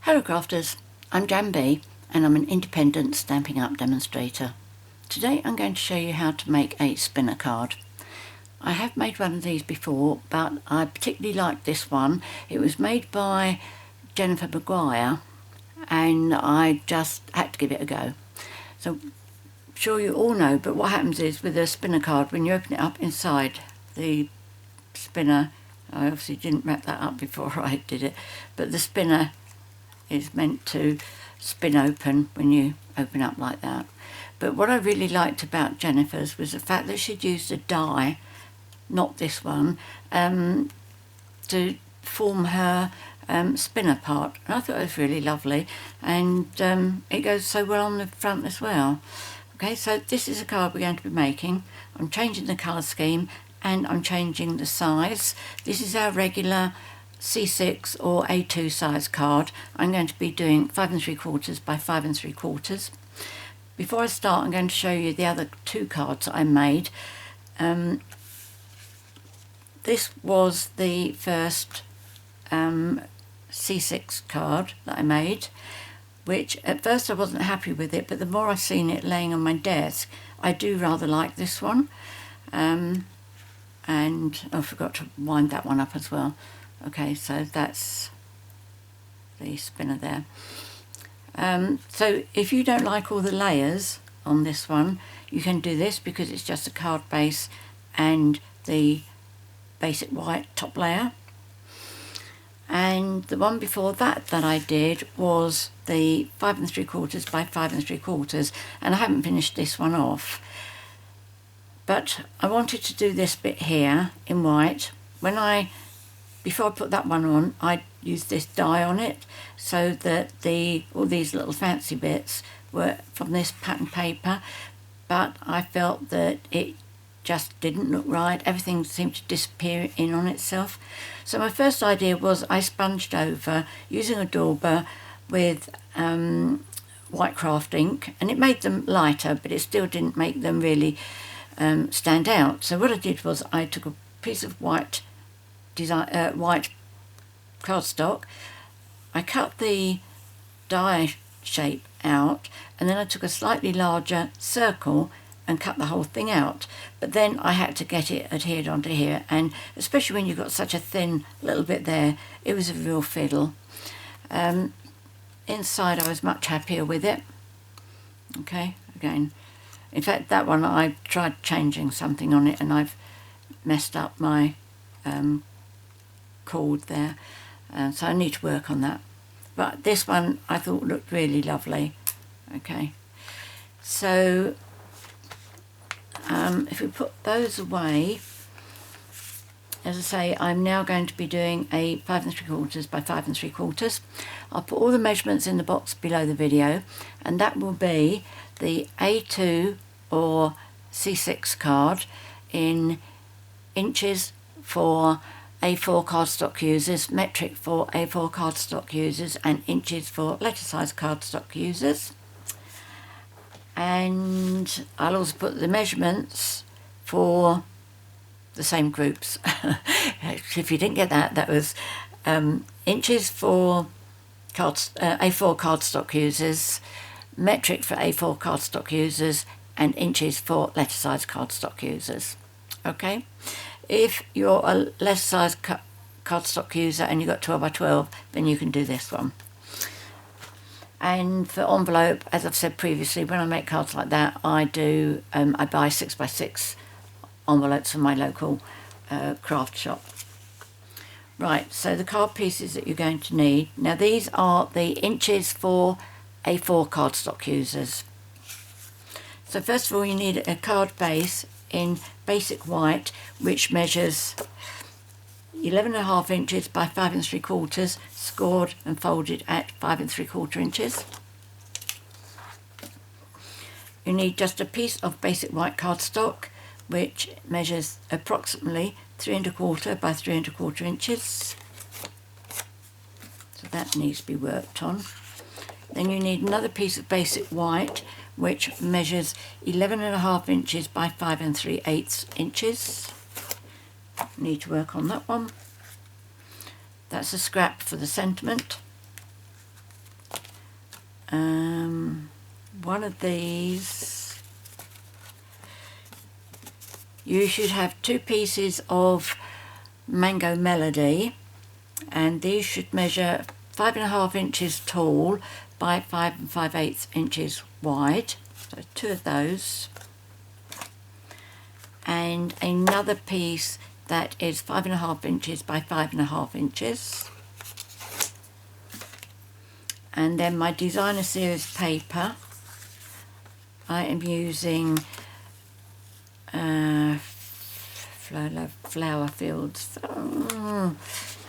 Hello crafters, I'm JanB and I'm an independent Stampin' Up demonstrator. Today I'm going to show you how to make a spinner card. I have made one of these before, but I particularly like this one. It was made by Jennifer Maguire and I just had to give it a go. So I'm sure you all know, but what happens is with a spinner card, when you open it up inside the spinner, I obviously didn't wrap that up before I did it, but the spinner is meant to spin open when you open up like that. But what I really liked about Jennifer's was the fact that she'd used a die, not this one, to form her spinner part. And I thought it was really lovely, and it goes so well on the front as well. Okay, so this is a card we're going to be making. I'm changing the colour scheme and I'm changing the size. This is our regular C6 or A2 size card. I'm going to be doing 5 3/4 by 5 3/4. Before I start, I'm going to show you the other two cards that I made. This was the first C6 card that I made, which at first I wasn't happy with it, but the more I've seen it laying on my desk, I do rather like this one. And I forgot to wind that one up as well. Okay, so that's the spinner there. So if you don't like all the layers on this one, you can do this because it's just a card base and the basic white top layer. And the one before that I did was the 5 3/4 by 5 3/4, and I haven't finished this one off. But I wanted to do this bit here in white. Before I put that one on, I used this die on it so that all these little fancy bits were from this pattern paper, but I felt that it just didn't look right. Everything seemed to disappear in on itself. So my first idea was I sponged over using a dauber with white craft ink, and it made them lighter, but it still didn't make them really stand out. So what I did was I took a piece of white cardstock, I cut the die shape out, and then I took a slightly larger circle and cut the whole thing out. But then I had to get it adhered onto here, and especially when you've got such a thin little bit there, it was a real fiddle. Inside I was much happier with it. Okay, again, in fact that one I tried changing something on it and I've messed up my cord there, so I need to work on that. But this one I thought looked really lovely. Okay, so if we put those away, as I say, I'm now going to be doing a 5 3/4 by 5 3/4. I'll put all the measurements in the box below the video, and that will be the A2 or C6 card in inches for A4 cardstock users, metric for A4 cardstock users, and inches for letter size cardstock users. And I'll also put the measurements for the same groups. If you didn't get that, that was inches for A4 cardstock users, metric for A4 cardstock users, and inches for letter size cardstock users. Okay, if you're a letter size cardstock user and you've got 12 by 12, then you can do this one. And for envelope, as I've said previously, when I make cards like that, I buy 6 by 6 envelopes from my local craft shop. Right, so the card pieces that you're going to need. Now these are the inches for A4 cardstock users. So first of all, you need a card base in basic white, which measures 11.5 inches by 5 3/4, scored and folded at 5 3/4 inches. You need just a piece of basic white cardstock, which measures approximately 3 1/4 by 3 1/4 inches. So that needs to be worked on. Then you need another piece of basic white, which measures 11.5 inches by 5 3/8 inches. Need to work on that one. That's a scrap for the sentiment. one of these, you should have 2 pieces of Mango Melody, and these should measure 5.5 inches tall by 5 5/8 inches wide, so 2 of those, and another piece that is 5.5 inches by 5.5 inches. And then my designer series paper, I am using Flower Fields. Oh,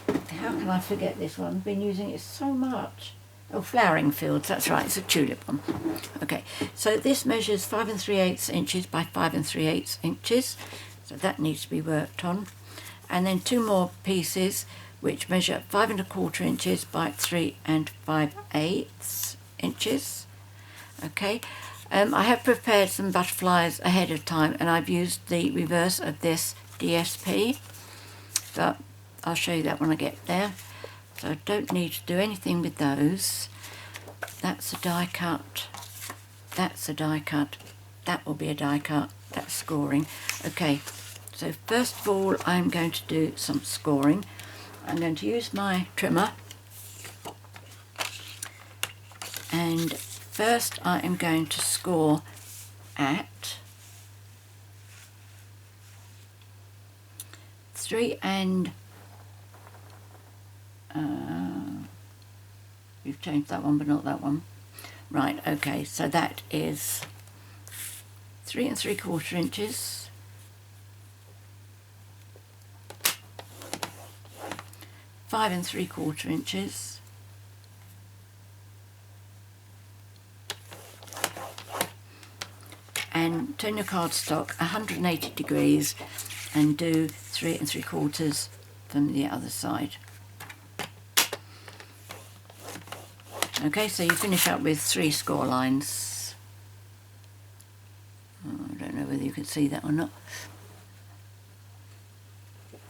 how can I forget this one? I've been using it so much. Oh, Flowering Fields, that's right, it's a tulip one. Okay, so this measures 5 3/8 inches by 5 3/8 inches, so that needs to be worked on. And then 2 more pieces which measure 5 1/4 inches by 3 5/8 inches. Okay, I have prepared some butterflies ahead of time, and I've used the reverse of this DSP, but I'll show you that when I get there. So I don't need to do anything with those. That's a die cut, that's a die cut, that will be a die cut, that's scoring. Okay, so first of all I'm going to do some scoring. I'm going to use my trimmer, and first I am going to score at 3 and you've changed that one but not that one. Right, okay, so that is 3 3/4 inches, 5 3/4 inches, and turn your cardstock 180 degrees and do 3 3/4 from the other side. Okay, so you finish up with 3 score lines. Oh, I don't know whether you can see that or not.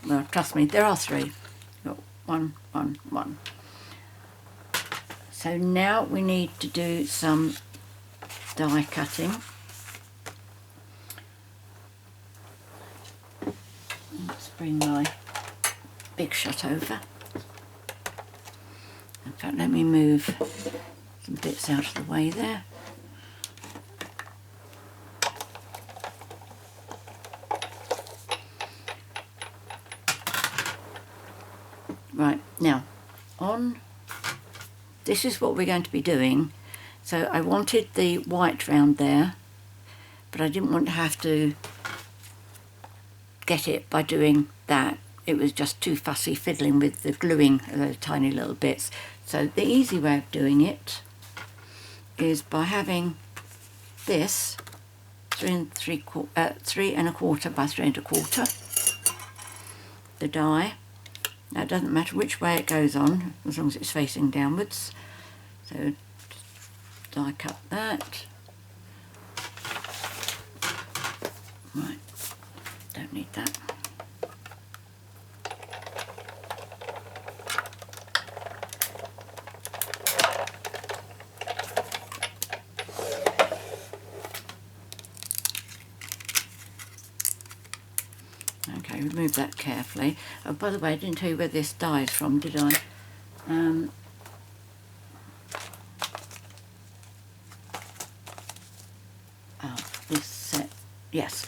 Well, trust me, there are 3. Got 1, 1, 1. So now we need to do some die cutting. Let's bring my big shot over. In fact, let me move some bits out of the way there. Right, now, this is what we're going to be doing. So I wanted the white round there, but I didn't want to have to get it by doing that. It was just too fussy fiddling with the gluing of those tiny little bits. So the easy way of doing it is by having this 3 1/4 by 3 1/4, the die. Now it doesn't matter which way it goes on as long as it's facing downwards. So die cut that. Right, don't need that. Okay, remove that carefully. Oh, by the way, I didn't tell you where this die is from, did I? This set, yes.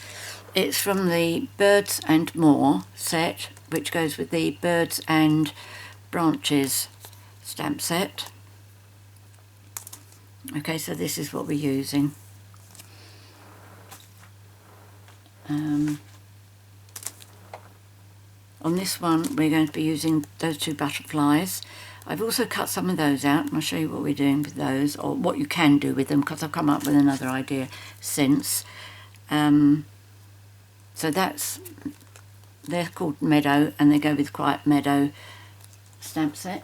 It's from the Birds and More set, which goes with the Birds and Branches stamp set. Okay, so this is what we're using. On this one we're going to be using those 2 butterflies. I've also cut some of those out, and I'll show you what we're doing with those, or what you can do with them, because I've come up with another idea since. So they're called Meadow, and they go with Quiet Meadow stamp set.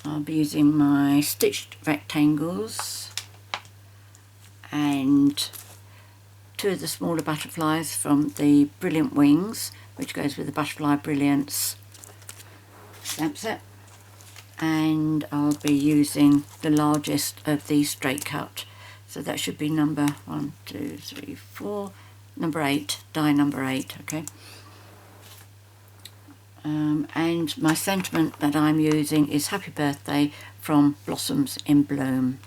I'll be using my stitched rectangles and 2 of the smaller butterflies from the Brilliant Wings, which goes with the Butterfly Brilliance stamp set, and I'll be using the largest of these straight cut. So that should be number 1, 2, 3, 4, number 8, die number 8, okay? And my sentiment that I'm using is Happy Birthday from Blossoms in Bloom.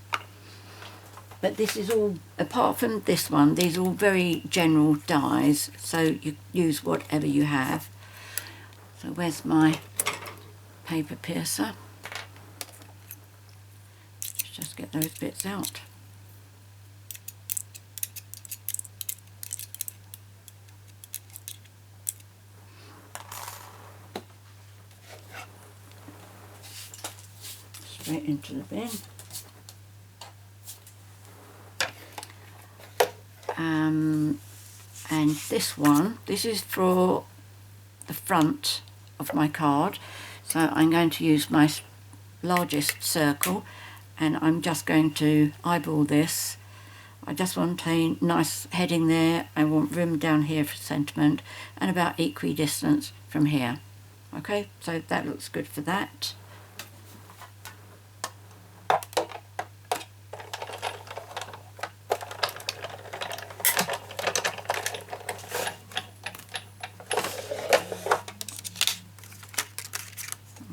But this is all, apart from this one, these are all very general dies, so you use whatever you have. So where's my paper piercer? Let's just get those bits out. Straight into the bin. And this one, this is for the front of my card, so I'm going to use my largest circle and I'm just going to eyeball this. I just want a nice heading there. I want room down here for sentiment and about equidistant from here. Okay, so that looks good for that.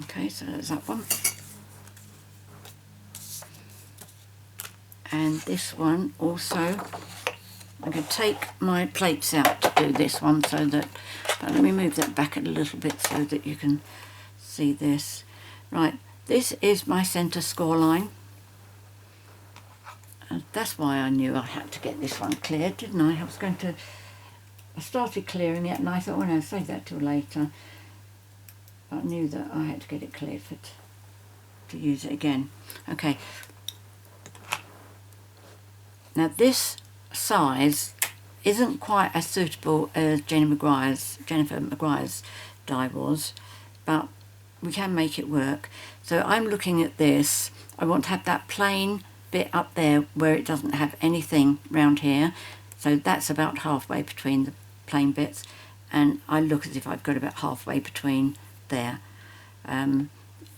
Okay, so there's that one. And this one also, I'm going to take my plates out to do this one, so that, let me move that back a little bit so that you can see this. Right, this is my centre score line. And that's why I knew I had to get this one cleared, didn't I? I started clearing it and I thought, oh no, save that till later. I knew that I had to get it cleared to use it again. Okay. Now this size isn't quite as suitable as Jennifer Maguire's die was, but we can make it work. So I'm looking at this. I want to have that plain bit up there where it doesn't have anything round here. So that's about halfway between the plain bits, and I look as if I've got about halfway between there. A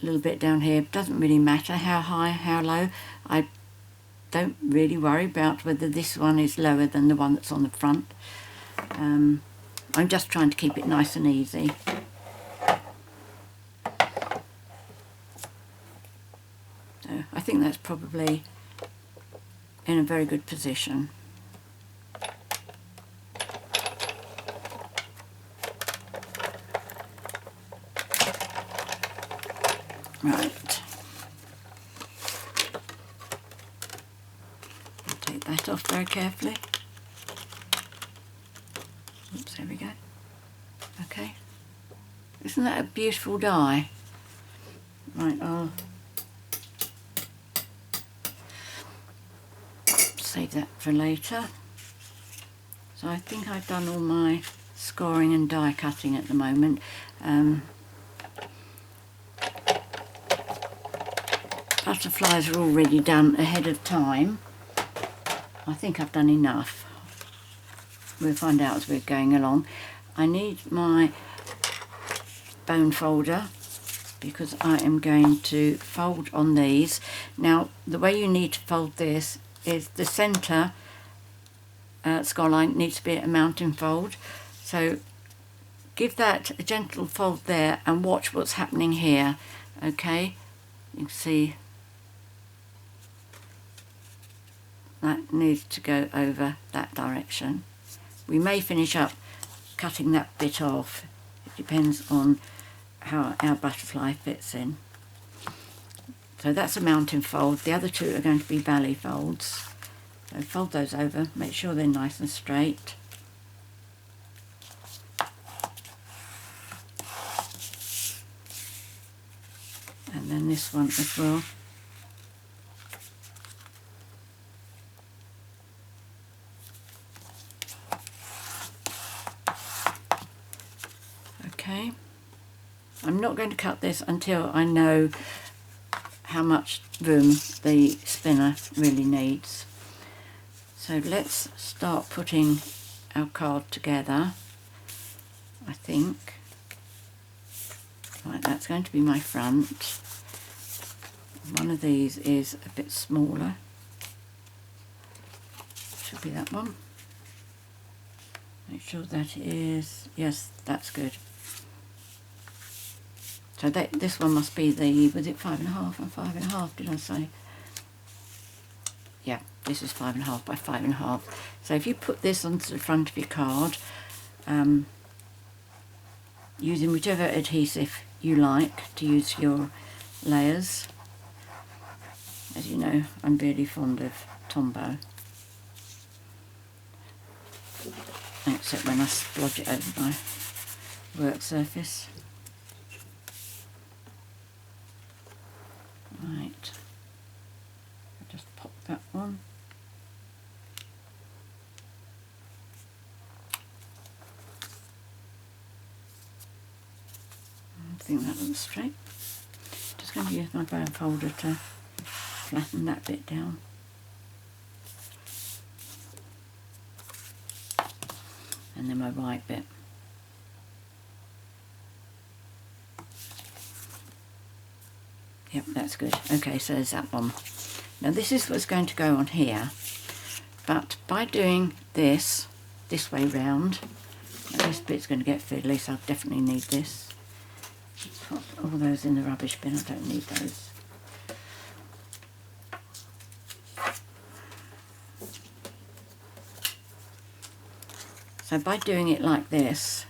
little bit down here, doesn't really matter how high, how low. I don't really worry about whether this one is lower than the one that's on the front. I'm just trying to keep it nice and easy. So I think that's probably in a very good position. Right. Take that off very carefully. Oops, there we go. Okay. Isn't that a beautiful die? Right, I'll save that for later. So I think I've done all my scoring and die cutting at the moment. Butterflies are already done ahead of time. I think I've done enough. We'll find out as we're going along. I need my bone folder because I am going to fold on these. Now the way you need to fold this is the centre score line needs to be a mountain fold. So give that a gentle fold there and watch what's happening here. Okay, you can see that needs to go over that direction. We may finish up cutting that bit off. It depends on how our butterfly fits in. So that's a mountain fold. The other two are going to be valley folds. So fold those over, make sure they're nice and straight. And then this one as well. Okay, I'm not going to cut this until I know how much room the spinner really needs. So let's start putting our card together, I think. Right, that's going to be my front. One of these is a bit smaller. Should be that one. Make sure that is, yes, that's good. So this one must be the, was it 5.5 and 5.5, did I say? Yeah, this is 5.5 by 5.5. So if you put this onto the front of your card, using whichever adhesive you like to use your layers. As you know, I'm really fond of Tombow, except when I splodge it over my work surface. Right, I'll just pop that one. I think that looks straight. Just going to use my bone folder to flatten that bit down. And then my white bit. Yep, that's good. Okay, so there's that one. Now this is what's going to go on here, but by doing this way round, this bit's going to get fiddly, so I definitely need this. Put all those in the rubbish bin, I don't need those. So by doing it like this,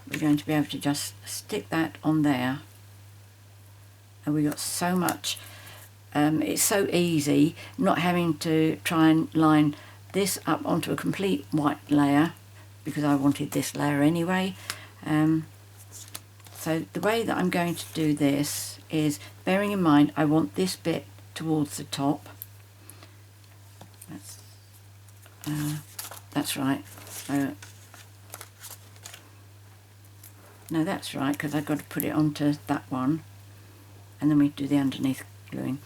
we're going to be able to just stick that on there. And we got so much, it's so easy not having to try and line this up onto a complete white layer, because I wanted this layer anyway. So the way that I'm going to do this is, bearing in mind I want this bit towards the top. That's right. No, that's right, because I've got to put it onto that one, and then we do the underneath gluing.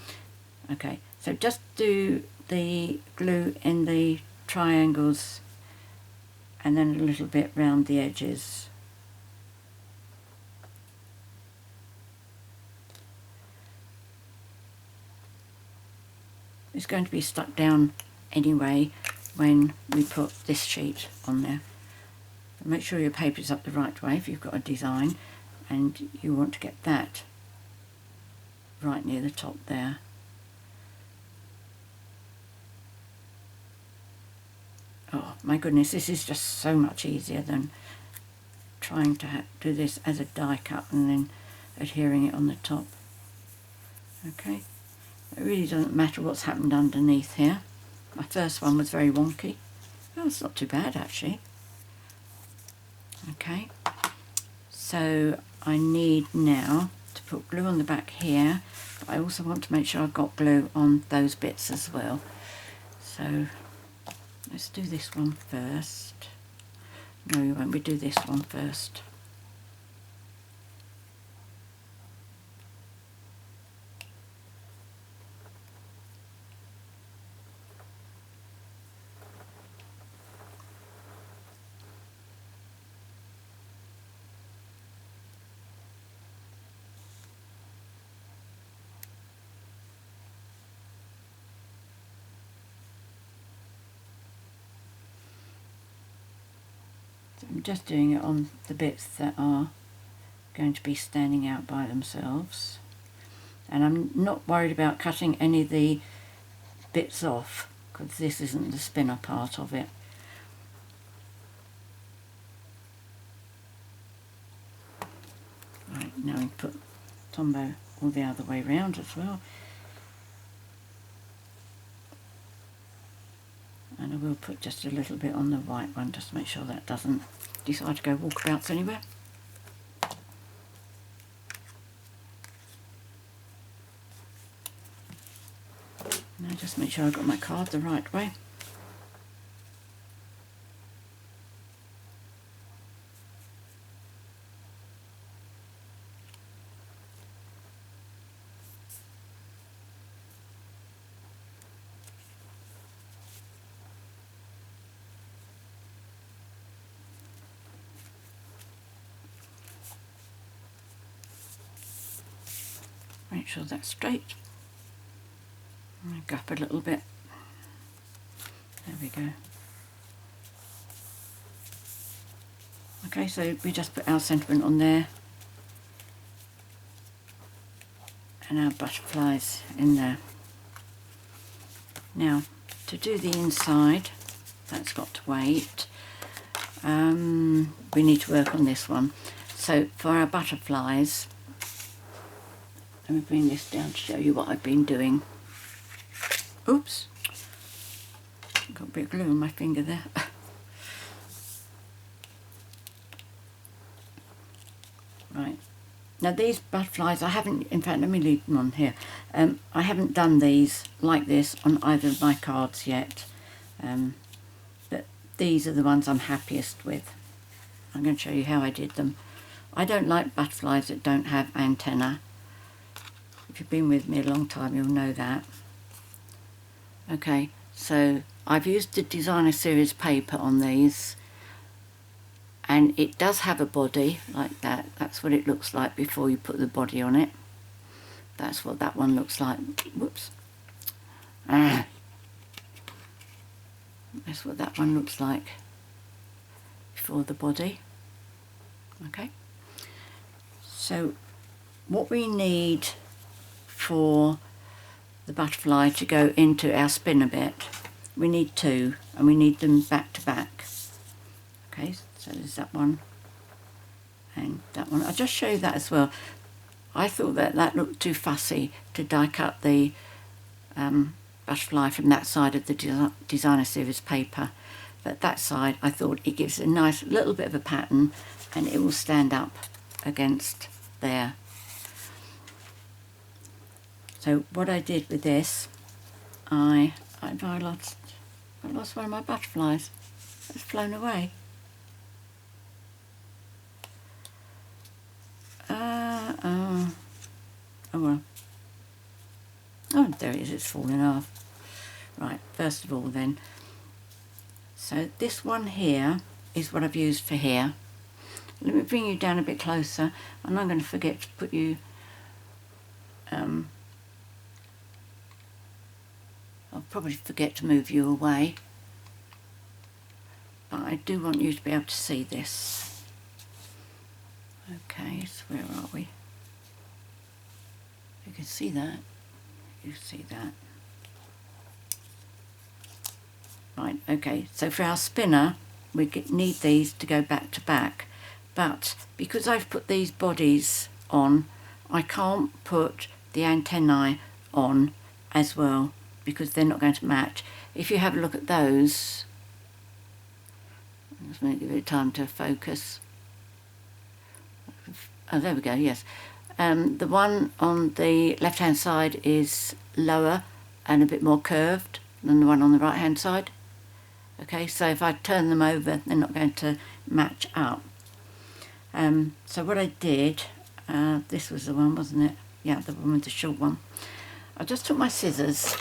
Okay, so just do the glue in the triangles and then a little bit round the edges. It's going to be stuck down anyway when we put this sheet on there. Make sure your paper is up the right way if you've got a design, and you want to get that right near the top there. Oh my goodness, this is just so much easier than trying to do this as a die cut and then adhering it on the top. Okay, it really doesn't matter what's happened underneath here. My first one was very wonky. Oh, it's not too bad actually. Okay, so I need now to put glue on the back here, but I also want to make sure I've got glue on those bits as well. So let's do this one first. No, we won't. We do this one first. I'm just doing it on the bits that are going to be standing out by themselves, and I'm not worried about cutting any of the bits off because this isn't the spinner part of it. Right, now we put Tombow all the other way round as well. And I will put just a little bit on the white one, just to make sure that doesn't decide to go walkabouts anywhere. Now just make sure I've got my card the right way. Make sure that's straight. Go up a little bit. There we go. Okay, so we just put our sentiment on there and our butterflies in there. Now, to do the inside, that's got to wait. We need to work on this one. So for our butterflies, let me bring this down to show you what I've been doing. Oops, got a bit of glue on my finger there. Right, now these butterflies, I haven't, in fact let me leave them on here. I haven't done these like this on either of my cards yet, but these are the ones I'm happiest with. I'm going to show you how I did them. I don't like butterflies that don't have antennae. If you've been with me a long time, you'll know that. Okay, so I've used the designer series paper on these, and it does have a body like that. That's what it looks like before you put the body on it. That's what that one looks like. Whoops. That's what that one looks like before the body. Okay, so what we need for the butterfly to go into our spinner bit, we need two, and we need them back to back. Okay, so there's that one and that one. I'll just show you that as well. I thought that that looked too fussy to die cut the butterfly from that side of the designer series paper, but that side I thought it gives a nice little bit of a pattern and it will stand up against there. So what I did with this, I lost one of my butterflies. It's flown away. Oh well. Oh, there it is, it's fallen off. Right, first of all then, so this one here is what I've used for here. Let me bring you down a bit closer, and I'm going to forget to put you, I'll probably forget to move you away, but I do want you to be able to see this. Okay, so where are we? You can see that. You see that. Right, okay, so for our spinner, we need these to go back to back, but because I've put these bodies on, I can't put the antennae on as well, because they're not going to match. If you have a look at those, I'm just going to give it time to focus. Oh, there we go, yes. The one on the left hand side is lower and a bit more curved than the one on the right hand side. Okay, so if I turn them over, they're not going to match up. So what I did, this was the one, wasn't it? Yeah, the one with the short one. I just took my scissors.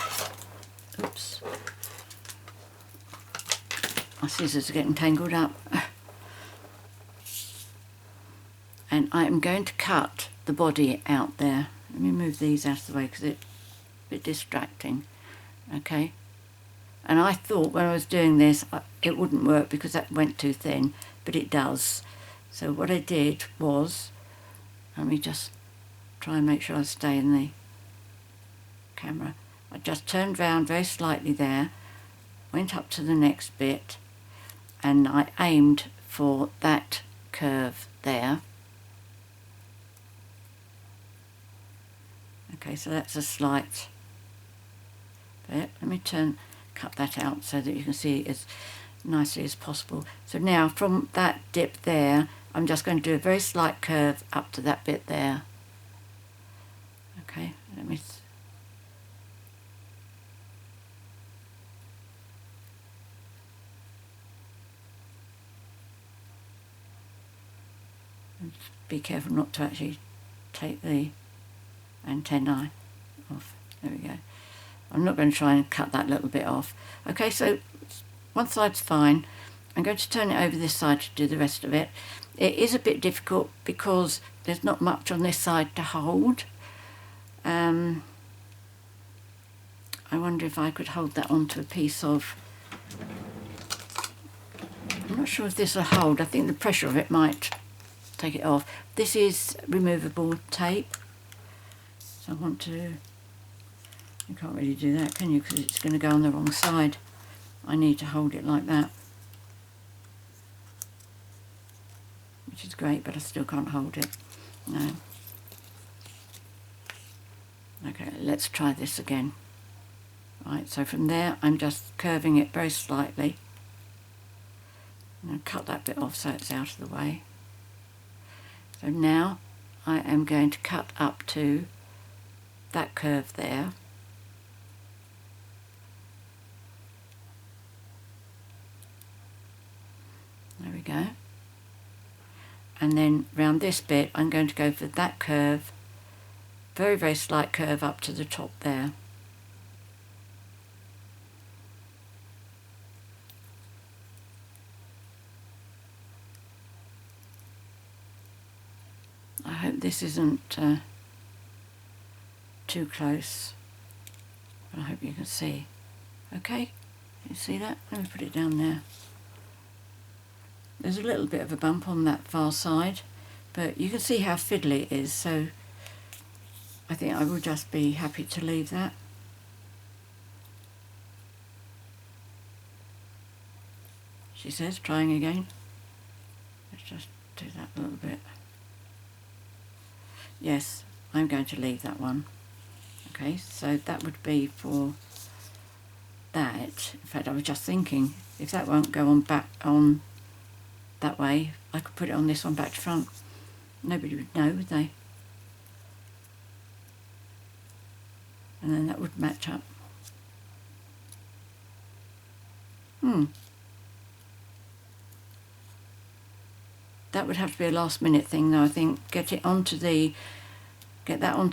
Oops. My scissors are getting tangled up. And I am going to cut the body out there. Let me move these out of the way because it's a bit distracting. Okay. And I thought when I was doing this it wouldn't work because that went too thin, but it does. So what I did was, let me just try and make sure I stay in the camera. I just turned round very slightly there, went up to the next bit, and I aimed for that curve there. Okay, so that's a slight bit. Let me cut that out so that you can see it as nicely as possible. So now from that dip there, I'm just going to do a very slight curve up to that bit there. Okay, let me be careful not to actually take the antennae off. There we go. I'm not going to try and cut that little bit off. Okay, so one side's fine. I'm going to turn it over this side to do the rest of it. It is a bit difficult because there's not much on this side to hold. I I wonder if I could hold that onto a piece of, I'm not sure if this will hold. I think the pressure of it might take it off. This is removable tape, so I want to, you can't really do that, can you, because it's going to go on the wrong side. I need to hold it like that, which is great, but I still can't hold it. No. Okay, let's try this again. Right, so from there I'm just curving it very slightly. I'm going to cut that bit off so it's out of the way. So now I am going to cut up to that curve there. There we go. And then round this bit I'm going to go for that curve, very, very slight curve up to the top there. I hope this isn't too close, but I hope you can see. Okay, you see that? Let me put it down there. There's a little bit of a bump on that far side, but you can see how fiddly it is, so I think I will just be happy to leave that. She says, trying again. Let's just do that a little bit. Yes, I'm going to leave that one. Okay, so that would be for that. In fact, I was just thinking, if that won't go on back on that way, I could put it on this one back to front. Nobody would know, would they? And then that would match up. That would have to be a last minute thing though, I think. Get that onto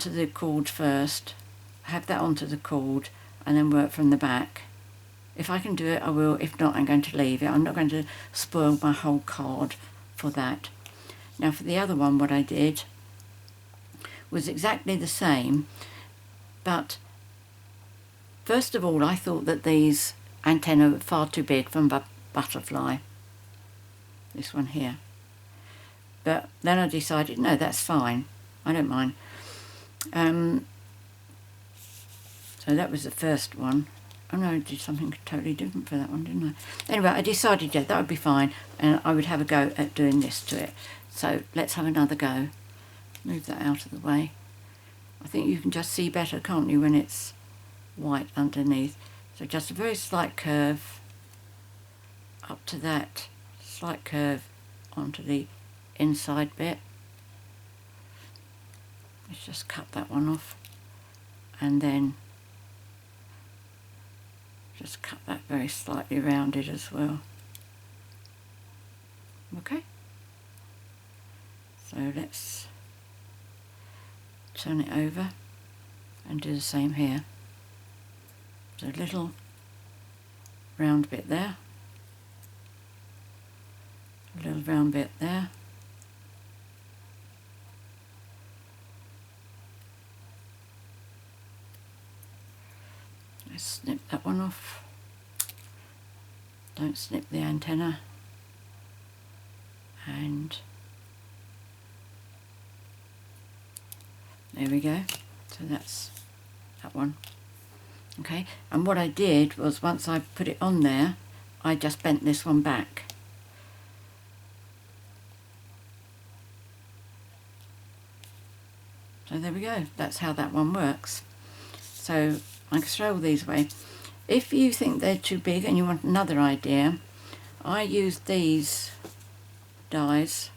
the cord first, have that onto the cord, and then work from the back. If I can do it, I will. If not, I'm going to leave it. I'm not going to spoil my whole card for that. Now for the other one, what I did was exactly the same, but first of all, I thought that these antennae were far too big for a butterfly. This one here. But then I decided, no, that's fine. I don't mind. So that was the first one. Oh no, I did something totally different for that one, didn't I? Anyway, I decided, yeah, that would be fine, and I would have a go at doing this to it. So let's have another go. Move that out of the way. I think you can just see better, can't you, when it's white underneath. So just a very slight curve up to that, slight curve onto the inside bit. Let's just cut that one off, and then just cut that very slightly rounded as well. Okay, so let's turn it over and do the same here. So a little round bit there, a little round bit there, let's snip that one off. Don't snip the antenna. And there we go. So that's that one. Okay, and what I did was once I put it on there, I just bent this one back. So there we go. That's how that one works. So I can throw all these away. If you think they're too big and you want another idea, I used these dies,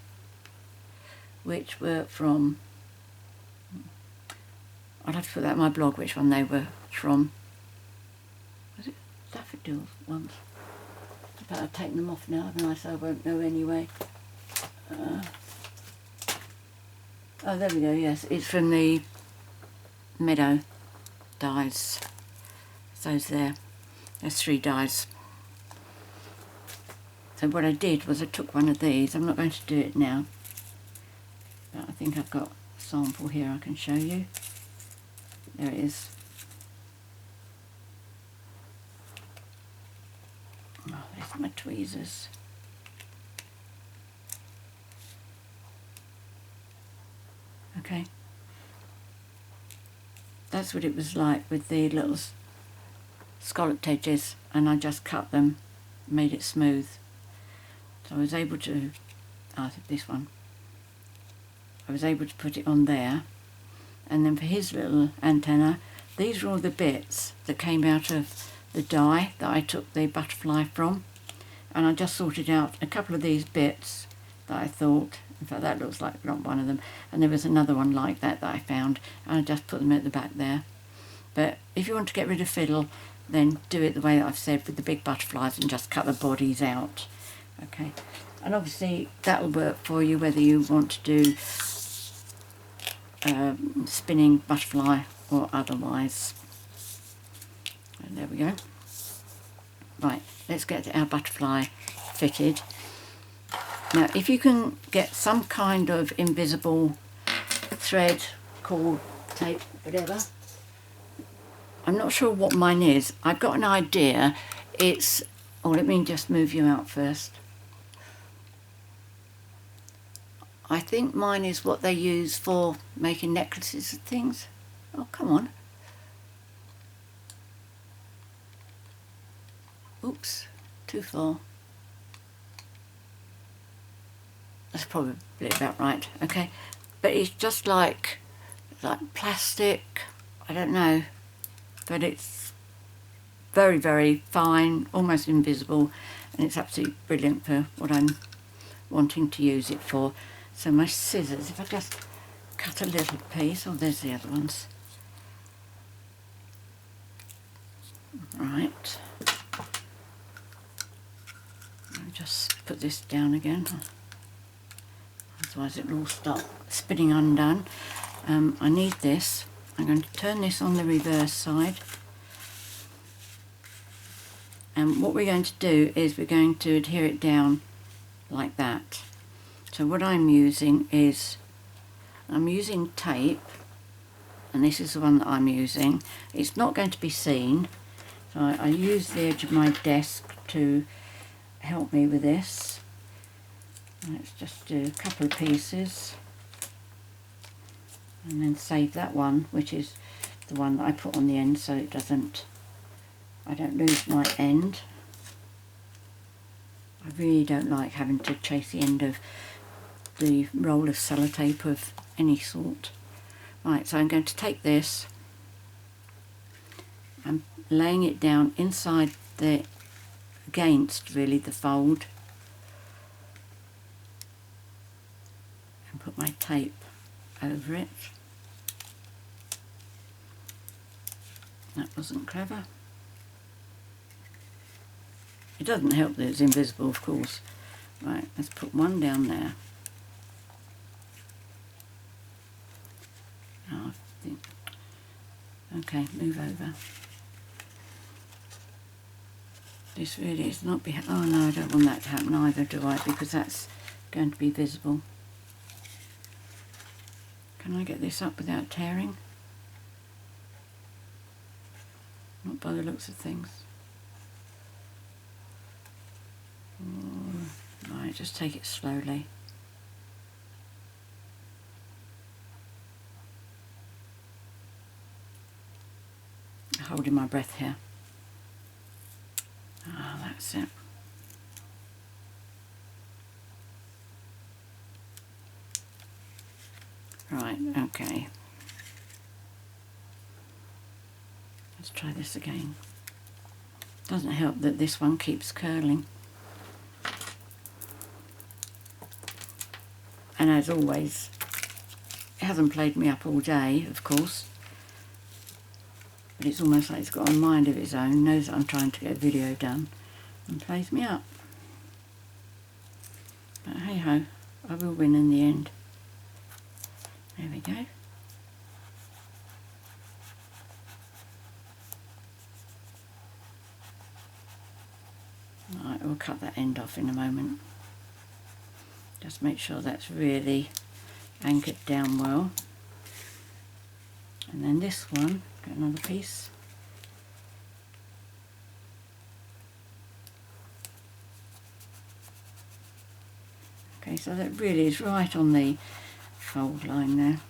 which were from, I'll have to put that in my blog which one they were from. Was it daffodil ones? But I've taken them off now, haven't I? So I won't know anyway. Oh, there we go, yes. It's from the meadow dies. Those there. There's 3 dies. So what I did was I took one of these. I'm not going to do it now, but I think I've got a sample here I can show you. There it is. Oh, there's my tweezers. Okay. That's what it was like with the little scalloped edges, and I just cut them, made it smooth. So I was able to, I think this one, I was able to put it on there. And then for his little antenna, these are all the bits that came out of the die that I took the butterfly from. And I just sorted out a couple of these bits that I thought, in fact that looks like not one of them, and there was another one like that that I found, and I just put them at the back there. But if you want to get rid of fiddle, then do it the way that I've said with the big butterflies and just cut the bodies out. Okay, and obviously that will work for you whether you want to do spinning butterfly or otherwise. And there we go. Right, let's get our butterfly fitted. Now if you can get some kind of invisible thread, cord, tape, whatever. I'm not sure what mine is. I've got an idea. It's, oh, let me just move you out first. I think mine is what they use for making necklaces and things. Oh, come on. Oops, too far. That's probably about right. Okay, but it's just like plastic. I don't know, but it's very, very fine, almost invisible, and it's absolutely brilliant for what I'm wanting to use it for. So my scissors, if I just cut a little piece, oh, there's the other ones. Right. I'll just put this down again, otherwise it'll all start spinning undone. I need this. I'm going to turn this on the reverse side. And what we're going to do is we're going to adhere it down like that. So what I'm using is, I'm using tape, and this is the one that I'm using. It's not going to be seen, so I use the edge of my desk to help me with this. Let's just do a couple of pieces and then save that one, which is the one that I put on the end so it doesn't, I don't lose my end. I really don't like having to chase the end of the roll of sellotape of any sort. Right, so I'm going to take this, I'm laying it down inside the, against really the fold, and put my tape over it. That wasn't clever. It doesn't help that it's invisible, of course. Right, let's put one down there. Oh, I think. Okay, move over. This really is not behind. Oh no, I don't want that to happen either, do I? Because that's going to be visible. Can I get this up without tearing? Not by the looks of things. Right, just take it slowly. Holding my breath here. Ah, that's it. Right, okay. Let's try this again. Doesn't help that this one keeps curling. And as always, it hasn't played me up all day, of course. But it's almost like it's got a mind of its own, knows that I'm trying to get a video done, and plays me up. But hey ho, I will win in the end. There we go. Right, we'll cut that end off in a moment. Just make sure that's really anchored down well. And then this one, get another piece. Okay, so that really is right on the fold line there.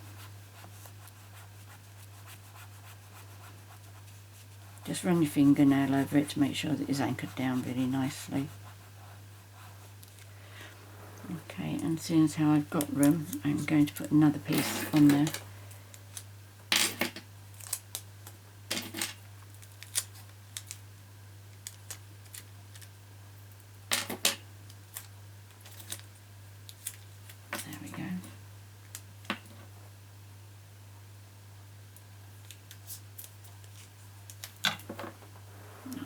Just run your fingernail over it to make sure that it's anchored down really nicely. Okay, and seeing as how I've got room, I'm going to put another piece on there. There we go.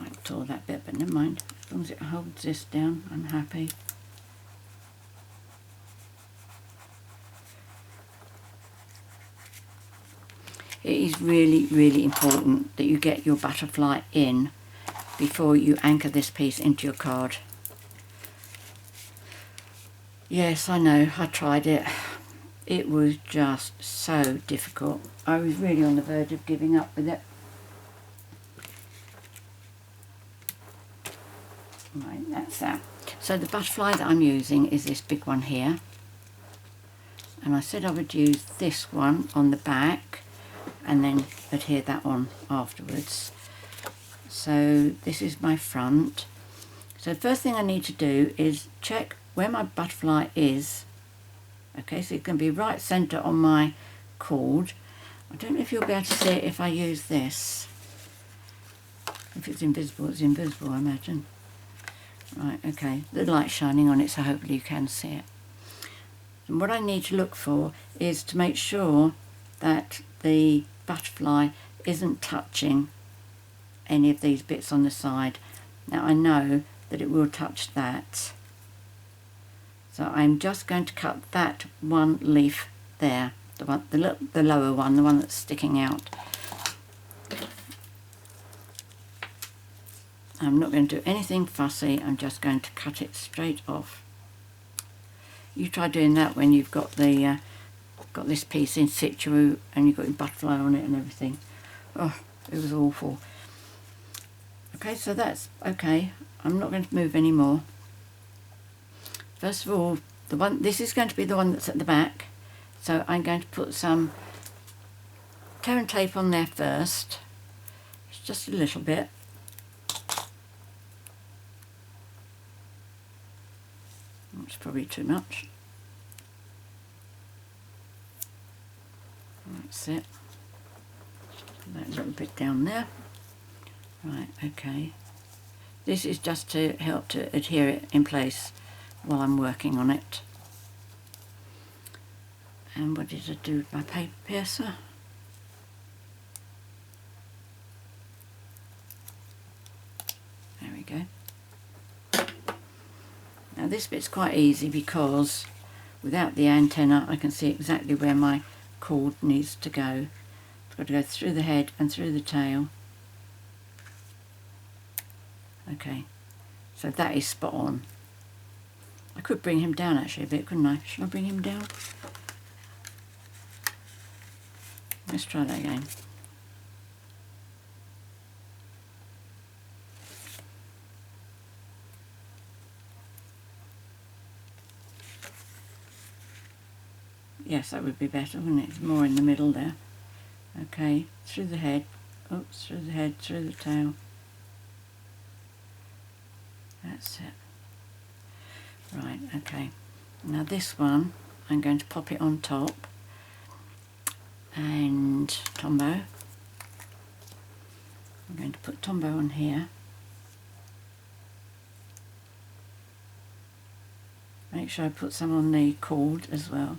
I tore that bit, but never mind. As long as it holds this down, I'm happy. It is really, really important that you get your butterfly in before you anchor this piece into your card. Yes, I know, I tried it. It was just so difficult. I was really on the verge of giving up with it. Right, that's that. So the butterfly that I'm using is this big one here. And I said I would use this one on the back and then adhere that on afterwards. So this is my front. So the first thing I need to do is check where my butterfly is. Okay, so it's going to be right centre on my cord. I don't know if you'll be able to see it if I use this. If it's invisible, I imagine. Right, okay, the light's shining on it, so hopefully you can see it. And what I need to look for is to make sure that the butterfly isn't touching any of these bits on the side. Now I know that it will touch that. So I'm just going to cut that one leaf there, the lower one, the one that's sticking out. I'm not going to do anything fussy, I'm just going to cut it straight off. You try doing that when you've got the got this piece in situ and you've got your butterfly on it and everything. Oh, it was awful. Okay, so that's okay. I'm not going to move any more. First of all, this is going to be the one that's at the back, so I'm going to put some tear and tape on there first. It's just a little bit. That's probably too much. That's it. That little bit down there. Right, okay. This is just to help to adhere it in place while I'm working on it. And what did I do with my paper piercer? There we go. Now this bit's quite easy because without the antenna I can see exactly where my cord needs to go. It's got to go through the head and through the tail. Okay, so that is spot on. I could bring him down actually a bit, couldn't I? Should I bring him down? Let's try that again. Yes, that would be better, wouldn't it? It's more in the middle there. Okay, through the head, oops, through the head, through the tail. That's it. Right, okay. Now this one, I'm going to pop it on top. And Tombow. I'm going to put Tombow on here. Make sure I put some on the cord as well.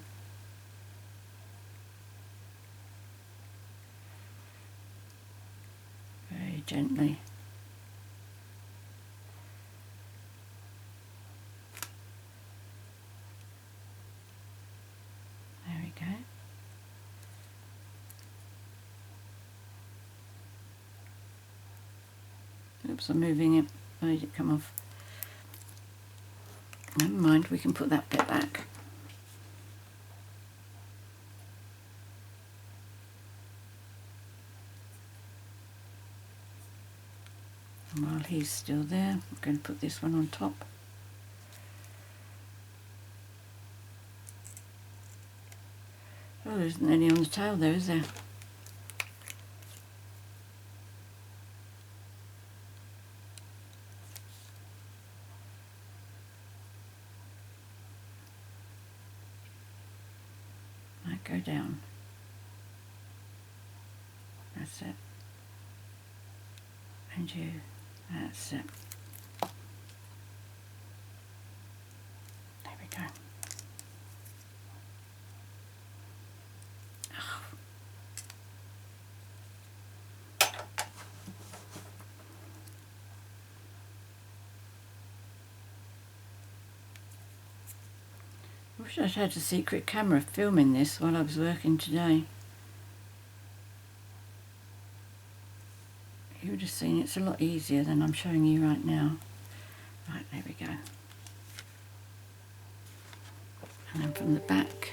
Very gently. There we go. Oops, I'm moving it. Why did it come off? Never mind, we can put that bit back. And while he's still there, I'm going to put this one on top. Oh, there isn't any on the tail there, is there? Might go down. That's it. And you, that's it. There we go. Oh. I wish I'd had a secret camera filming this while I was working today. You would have seen it's a lot easier than I'm showing you right now. Right, there we go. And then from the back,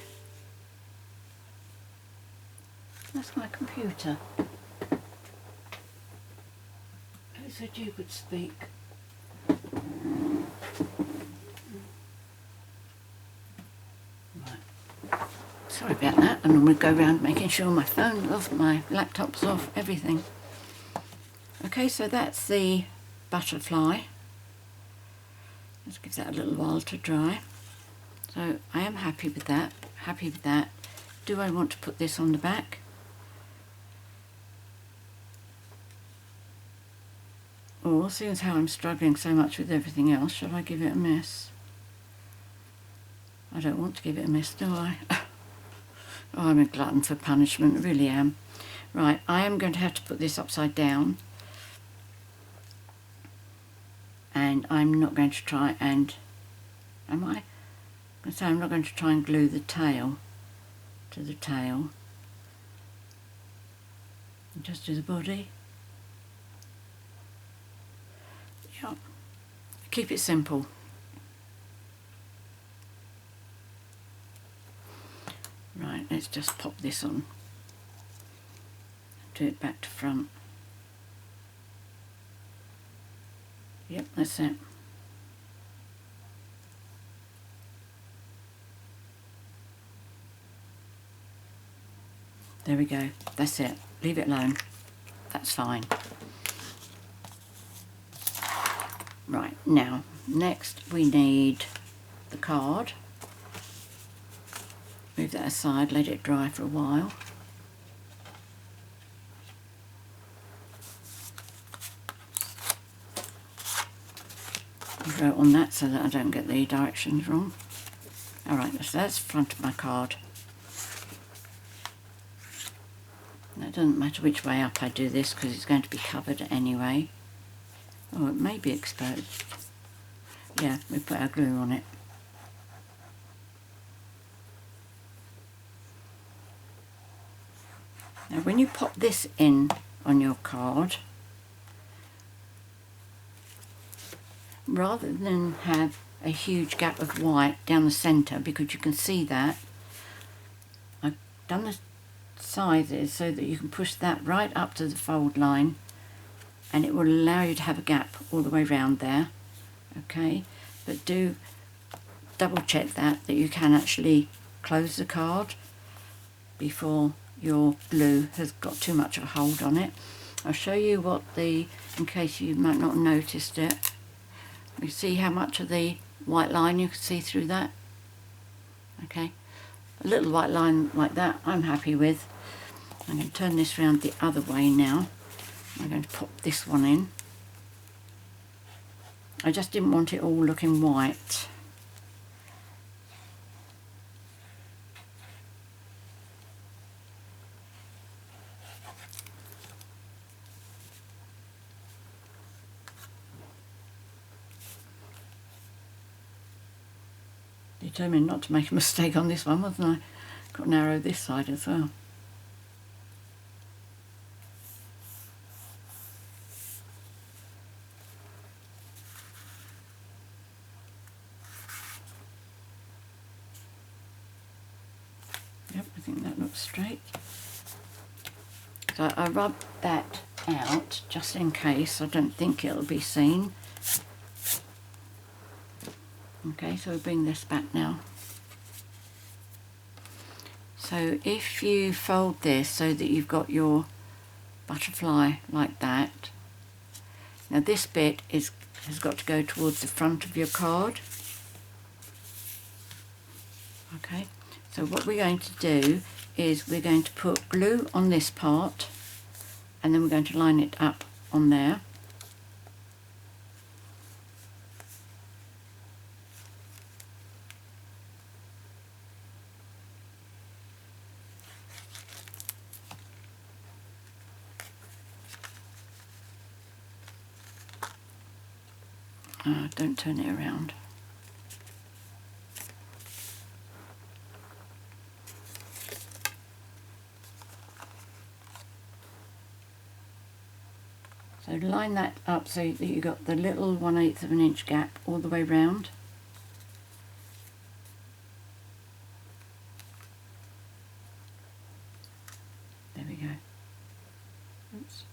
that's my computer. Who said you could speak? Right. Sorry about that, and I'm going to go around making sure my phone's off, my laptop's off, everything. Okay, so that's the butterfly. Let's give that a little while to dry. So I am happy with that, Do I want to put this on the back? Or, seeing as how I'm struggling so much with everything else, shall I give it a miss? I don't want to give it a miss, do I? Oh, I'm a glutton for punishment, I really am. Right, I am going to have to put this upside down. And I'm not going to try and, am I? I'm not going to try and glue the tail to the tail. Just do the body. Yeah. Keep it simple. Right, let's just pop this on. Do it back to front. Yep, that's it. There we go. That's it. Leave it alone. That's fine. Right, now, next we need the card. Move that aside, let it dry for a while. I wrote on that so that I don't get the directions wrong. Alright, so that's the front of my card. Now, it doesn't matter which way up I do this because it's going to be covered anyway. Oh, it may be exposed. Yeah, we put our glue on it. Now when you pop this in on your card, rather than have a huge gap of white down the centre, because you can see that, I've done the sizes so that you can push that right up to the fold line and it will allow you to have a gap all the way around there. Okay, but do double check that you can actually close the card before your glue has got too much of a hold on it. I'll show you what in case you might not have noticed it. You see how much of the white line you can see through that? Okay, a little white line like that I'm happy with. I'm going to turn this round the other way now. I'm going to pop this one in. I just didn't want it all looking white. Determined not to make a mistake on this one, wasn't I? Got to narrow this side as well. Yep, I think that looks straight. So I rubbed that out just in case. I don't think it'll be seen. Okay, so we bring this back now. So if you fold this so that you've got your butterfly like that, now this bit has got to go towards the front of your card. Okay, so what we're going to do is we're going to put glue on this part, and then we're going to line it up on there. Don't turn it around. So line that up so that you've got the little 1/8 of an inch gap all the way round. There we go. Oops.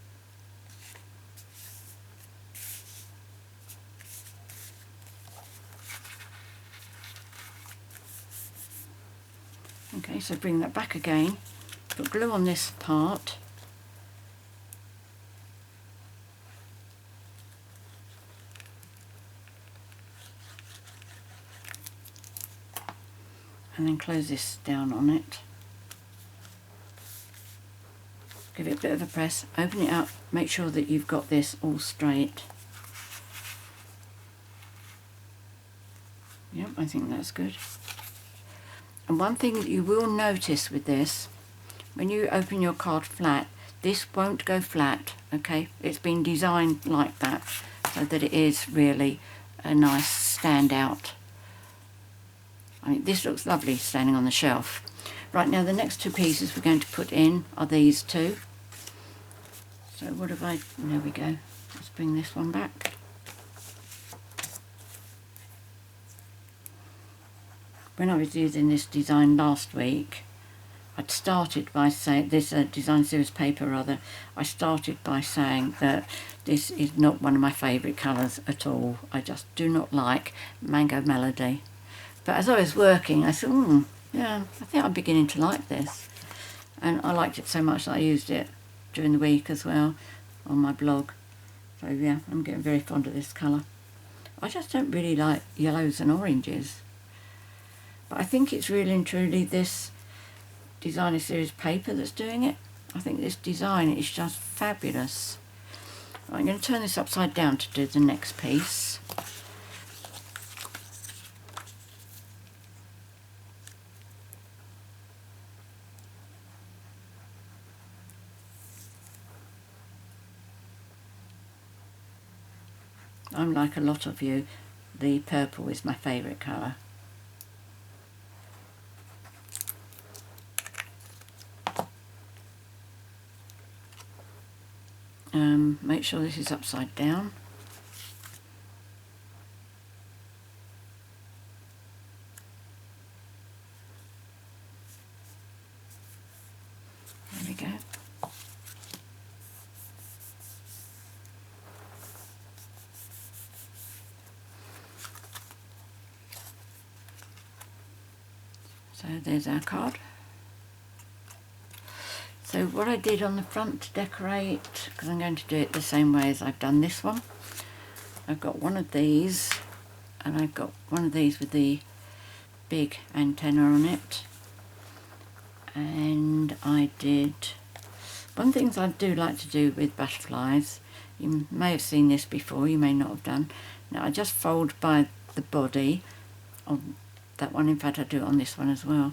Okay, so bring that back again, put glue on this part, and then close this down on it. Give it a bit of a press, open it up, make sure that you've got this all straight. Yep, I think that's good. And one thing that you will notice with this, when you open your card flat, this won't go flat, okay? It's been designed like that so that it is really a nice standout. I mean, this looks lovely standing on the shelf. Right, now the next two pieces we're going to put in are these two. So what have I, there we go. Let's bring this one back. When I was using this design last week, I'd started by saying, this design series paper rather, I started by saying that this is not one of my favourite colours at all. I just do not like Mango Melody. But as I was working, I thought, yeah, I think I'm beginning to like this. And I liked it so much that I used it during the week as well on my blog. So yeah, I'm getting very fond of this colour. I just don't really like yellows and oranges. But I think it's really and truly this designer series paper that's doing it. I think this design is just fabulous. I'm going to turn this upside down to do the next piece. I'm like a lot of you, the purple is my favourite colour. Make sure this is upside down. There we go. So there's our card. So what I did on the front to decorate, because I'm going to do it the same way as I've done this one, I've got one of these, and I've got one of these with the big antenna on it. And I did, one of the things I do like to do with butterflies, you may have seen this before, you may not have done. Now I just fold by the body on that one, in fact I do it on this one as well.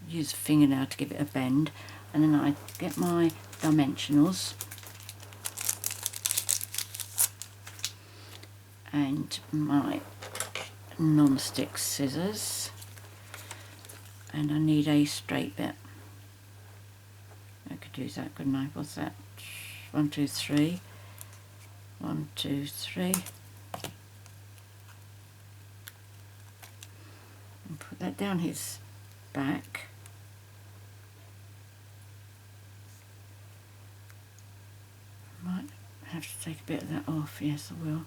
Use a fingernail to give it a bend, and then I get my dimensionals and my non-stick scissors, and I need a straight bit. I could use that, couldn't I? What's that? 1, 2, 3. 1, 2, 3. And put that down his back. Might have to take a bit of that off, yes I will.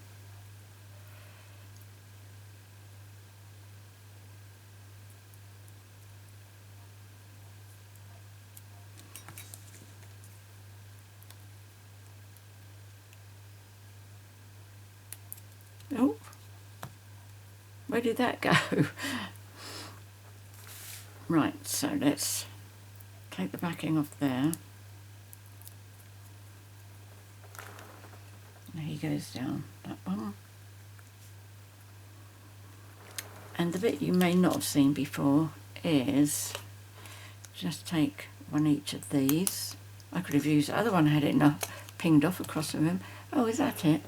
Oh, where did that go? Right, so let's take the backing off there. And he goes down that one. And the bit you may not have seen before is just take one each of these. I could have used the other one, I had it enough pinged off across the room. Oh, is that it?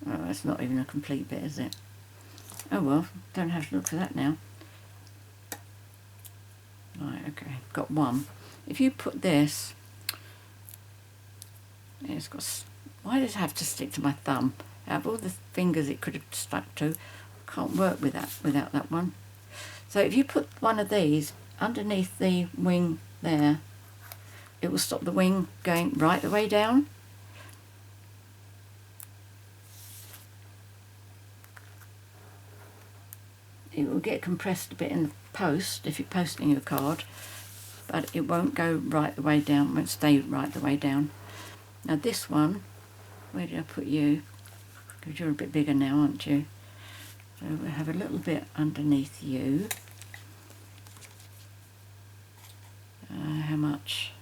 Oh, that's not even a complete bit, is it? Oh well, don't have to look for that now. Right, okay, got one. If you put this, it's got, why does it have to stick to my thumb? Out of all the fingers it could have stuck to, can't work with that without that one. So if you put one of these underneath the wing there, it will stop the wing going right the way down. It will get compressed a bit in the post if you're posting your card, but it won't go right the way down, won't stay right the way down. Now this one, where did I put you? Because you're a bit bigger now, aren't you? So we'll have a little bit underneath you. How much?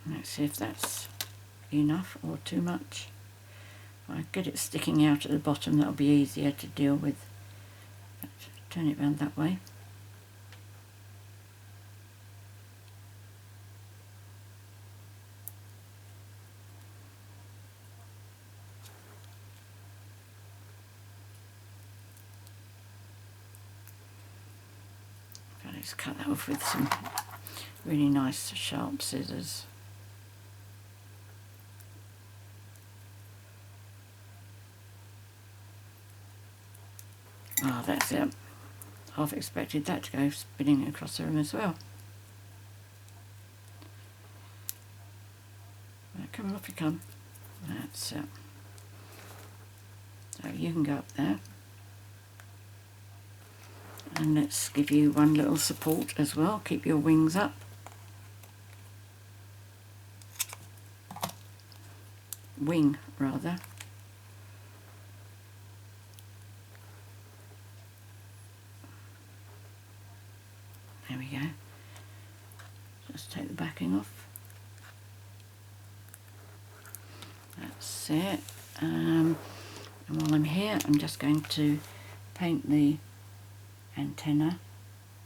Let's see if that's enough or too much. If I get it sticking out at the bottom, that'll be easier to deal with. Let's turn it around that way. Let's cut that off with some really nice sharp scissors. Ah, that's it. Half expected that to go spinning across the room as well. Right, come on, off you come. That's it. So you can go up there. And let's give you one little support as well. Keep your wings up. Wing, rather. There we go. Just take the backing off. That's it. And while I'm here, I'm just going to paint the antenna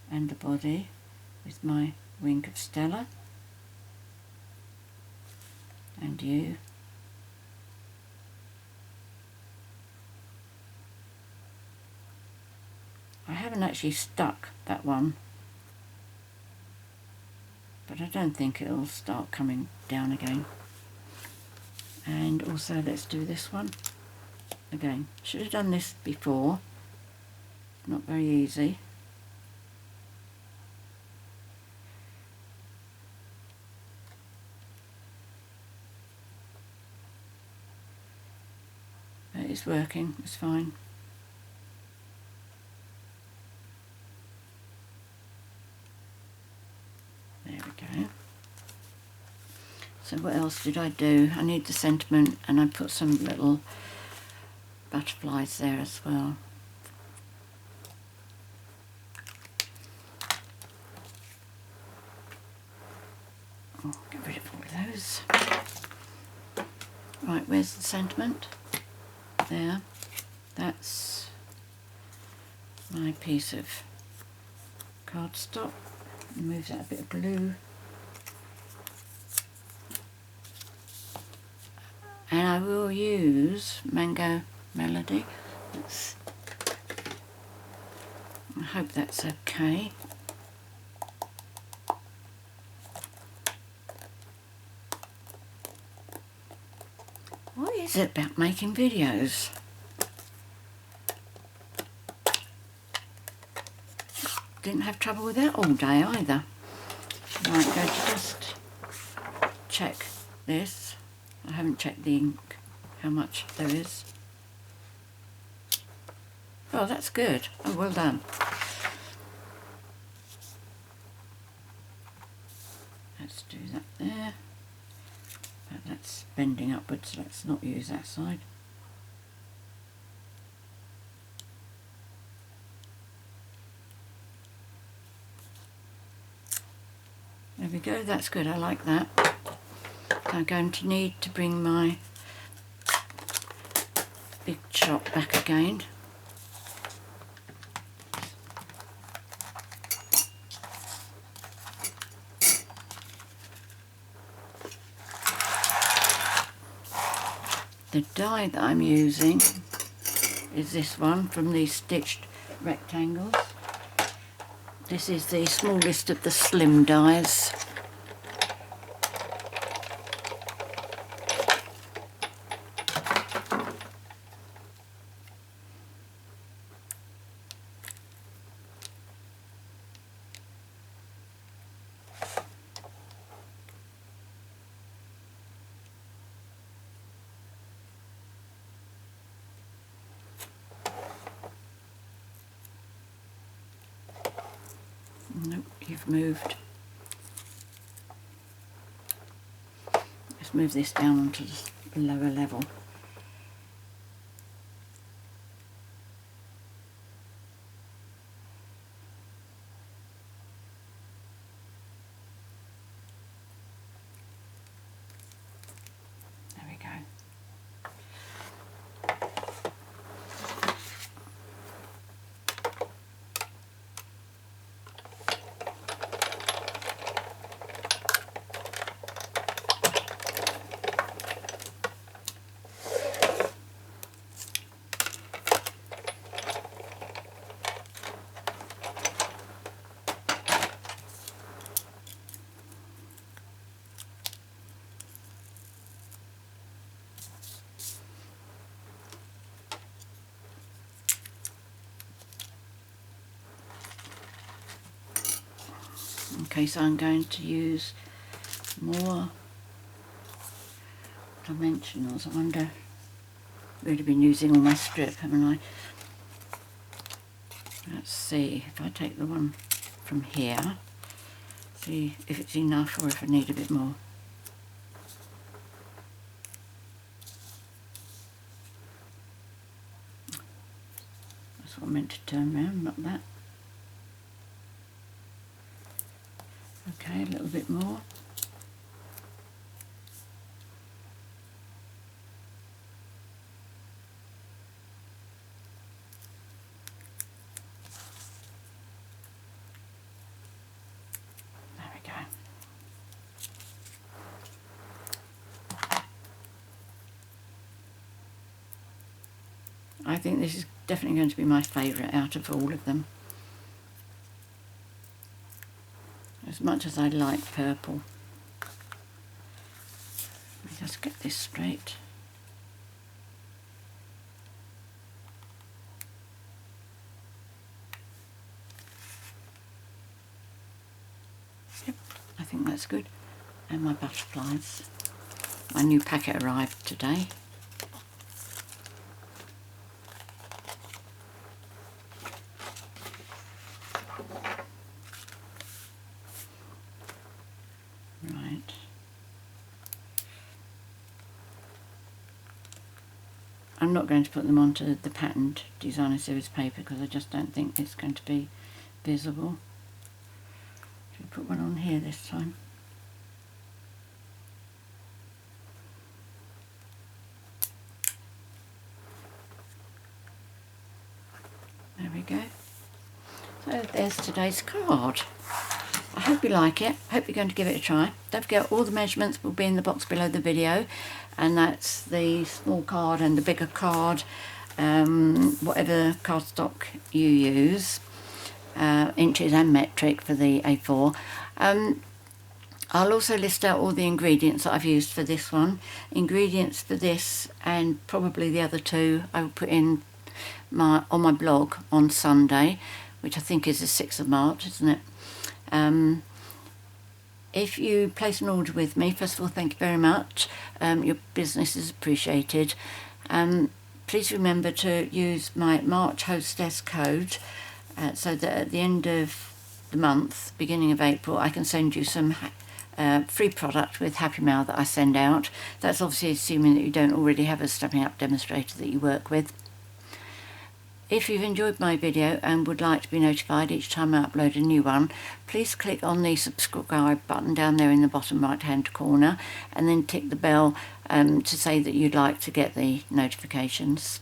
and the body with my wing of Stella. And you. I haven't actually stuck that one, but I don't think it'll start coming down again. And also let's do this one again. Should have done this before. Not very easy. But it's working, it's fine. There we go. So what else did I do? I need the sentiment, and I put some little butterflies there as well. Oh, get rid of all of those. Right, where's the sentiment? There. That's my piece of cardstock. Remove that a bit of blue. And I will use Mango Melody. I hope that's okay. What is it about making videos? Didn't have trouble with that all day either. Right, going to just check this. I haven't checked the ink, how much there is. Oh, that's good. Oh, well done. Let's do that there. That's bending upwards, so let's not use that side. There we go, that's good, I like that. I'm going to need to bring my big chop back again. The die that I'm using is this one from these stitched rectangles. This is the smallest of the slim dies. Nope, you've moved. Let's move this down onto the lower level. There we go. Okay, so I'm going to use more dimensionals. I wonder, I've really been using all my strip, haven't I? Let's see, if I take the one from here, see if it's enough or if I need a bit more. That's what I meant to turn around, not that. Okay, a little bit more. There we go. I think this is definitely going to be my favourite out of all of them. As much as I like purple. Let me just get this straight. Yep, I think that's good. And my butterflies. My new packet arrived today. I'm not going to put them onto the patterned designer series paper because I just don't think it's going to be visible. Should we put one on here this time? There we go. So there's today's card. I hope you like it. I hope you're going to give it a try. Don't forget, all the measurements will be in the box below the video, and that's the small card and the bigger card, whatever cardstock you use, inches and metric for the A4. I'll also list out all the ingredients that I've used for this one. Ingredients for this and probably the other two I will put in on my blog on Sunday, which I think is the 6th of March, isn't it? If you place an order with me, first of all, thank you very much. Your business is appreciated. Please remember to use my March HOSTESS code so that at the end of the month, beginning of April, I can send you some free product with Happy Mail that I send out. That's obviously assuming that you don't already have a Stampin' Up! Demonstrator that you work with. If you've enjoyed my video and would like to be notified each time I upload a new one, please click on the subscribe button down there in the bottom right hand corner and then tick the bell to say that you'd like to get the notifications.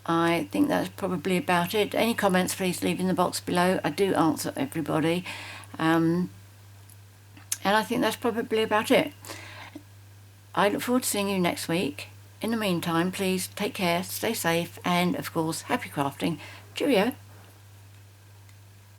I think that's probably about it. Any comments, please leave in the box below. I do answer everybody. And I think that's probably about it. I look forward to seeing you next week. In the meantime, please take care, stay safe, and of course, happy crafting. Cheerio!